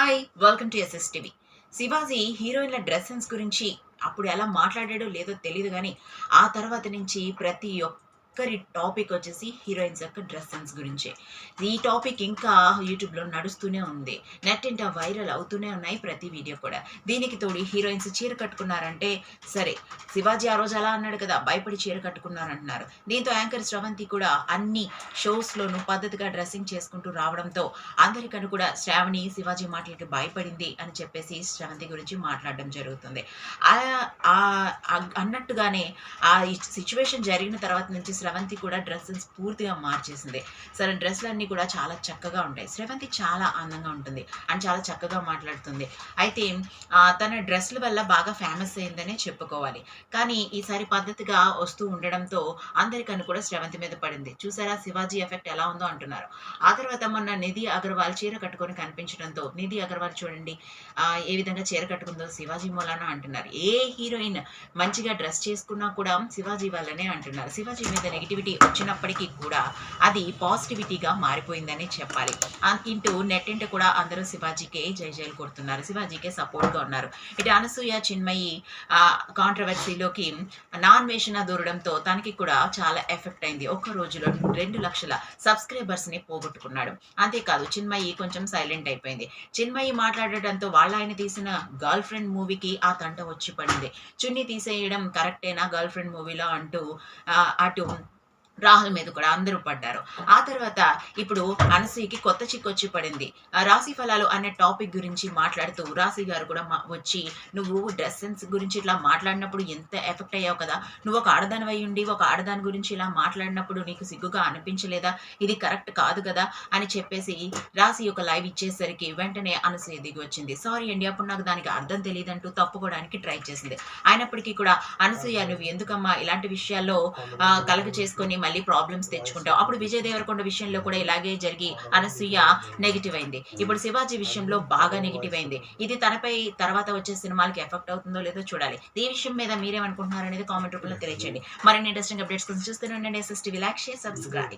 Hi! Welcome to SS TV. Shivaji హీరోయిన్‌ల dress sense గురించి అప్పుడు ఎలా మాట్లాడాడో లేదో తెలీదు గానీ, ఆ తర్వాత నుంచి ప్రతి ఒక్కరి టాపిక్ వచ్చేసి హీరోయిన్స్ యొక్క డ్రెస్ సెన్స్ గురించే. ఈ టాపిక్ ఇంకా యూట్యూబ్‌లో నడుస్తూనే ఉంది. నెట్టింట వైరల్ అవుతూనే ఉన్నాయి ప్రతి వీడియో కూడా. దీనికి తోడు హీరోయిన్స్ చీర కట్టుకున్నారంటే సరే, శివాజీ ఆ రోజు అలా అన్నాడు కదా! భయపడి చీర కట్టుకున్నారంటున్నారు. దీంతో యాంకర్ స్రవంతి కూడా అన్ని షోస్‌లోనూ పద్ధతిగా డ్రెస్సింగ్ చేసుకుంటూ రావడంతో అందరికను కూడా శ్రావణి శివాజీ మాటలకి భయపడింది అని చెప్పేసి శ్రవంతి గురించి మాట్లాడడం జరుగుతుంది. అన్నట్టుగానే ఆ సిచ్యువేషన్ జరిగిన తర్వాత నుంచి శ్రవంతి కూడా డ్రెస్ సెన్స్ పూర్తిగా మార్చేసింది. సరే డ్రెస్‌లన్నీ కూడా చాలా చక్కగా ఉంటాయి. శ్రవంతి చాలా అందంగా ఉంటుంది అండ్ చాలా చక్కగా మాట్లాడుతుంది. అయితే తన డ్రెస్‌ల వల్ల బాగా ఫేమస్ అయిందనే చెప్పుకోవాలి. కానీ ఈసారి పద్ధతిగా వస్తూ ఉండడంతో అందరికను కూడా శ్రవంతి మీద పడింది. చూసారా శివాజీ ఎఫెక్ట్ ఎలా ఉందో అంటున్నారు. ఆ తర్వాత మొన్న నిధి అగర్వాల్ చీర కట్టుకొని కనిపించడంతో నిధి అగర్వాల్ చూడండి ఏ విధంగా చీర కట్టుకుందో శివాజీ మూలాన అంటున్నారు. ఏ హీరోయిన్ మంచిగా డ్రెస్ చేసుకున్నా కూడా శివాజీ వల్లనే అంటున్నారు. శివాజీ మీద నెగటివిటీ వచ్చినప్పటికీ కూడా అది పాజిటివిటీగా మారిపోయిందని చెప్పాలి. నెట్టింట కూడా అందరూ శివాజీకే జై జైలు కొడుతున్నారు. శివాజీకే సపోర్ట్‌గా ఉన్నారు. ఇటు అనసూయ, చిన్మయి కాంట్రవర్సీలోకి నాన్ వేషన దూరడంతో తనకి కూడా చాలా ఎఫెక్ట్ అయింది. ఒక్క రోజులో 2,00,000 సబ్స్క్రైబర్స్‌ని పోగొట్టుకున్నాడు. అంతేకాదు చిన్మయి కొంచెం సైలెంట్ అయిపోయింది. చిన్మయి మాట్లాడడంతో వాళ్ళ ఆయన తీసిన గర్ల్ ఫ్రెండ్ మూవీకి ఆ తంట వచ్చి పడింది. చున్నీ తీసేయడం కరెక్టేనా గర్ల్ ఫ్రెండ్ మూవీలో అంటూ అటు రాహుల్ మీద కూడా అందరూ పడ్డారు. ఆ తర్వాత ఇప్పుడు అనసూయకి కొత్త చిక్కొచ్చి పడింది. రాశి ఫలాలు అనే టాపిక్ గురించి మాట్లాడుతూ రాశి గారు కూడా వచ్చి నువ్వు డ్రెస్ సెన్స్ గురించి ఇట్లా మాట్లాడినప్పుడు ఎంత ఎఫెక్ట్ అయ్యావు కదా! నువ్వు ఒక ఆడదానివై ఉండి ఒక ఆడదాని గురించి ఇలా మాట్లాడినప్పుడు నీకు సిగ్గుగా అనిపించలేదా? ఇది కరెక్ట్ కాదు కదా! అని చెప్పేసి రాశి ఒక లైవ్ ఇచ్చేసరికి వెంటనే అనసూయ దిగి వచ్చింది. సారీ అండి అప్పుడు నాకు దానికి అర్థం తెలియదంటూ తప్పుకోవడానికి ట్రై చేసింది. అయినప్పటికీ కూడా అనసూయ నువ్వు ఎందుకమ్మా ఇలాంటి విషయాల్లో కలగ చేసుకొని మళ్ళీ ప్రాబ్లమ్స్ తెచ్చుకుంటావు. అప్పుడు విజయ్ దేవరకొండ విషయంలో కూడా ఇలాగే జరిగి అనసూయ నెగెటివ్ అయింది. ఇప్పుడు శివాజీ విషయంలో బాగా నెగెటివ్ అయింది. ఇది తనపై తర్వాత వచ్చే సినిమాలకి ఎఫెక్ట్ అవుతుందో లేదో చూడాలి. ఈ విషయం మీద మీరేమనుకుంటున్నారు అనేది కామెంట్ రూపంలో తెలియజేయండి. మరిన్ని ఇంట్రెస్టింగ్ అప్డేట్స్ కోసం చూస్తూనే ఉండండి. SS TV. Like, share, subscribe.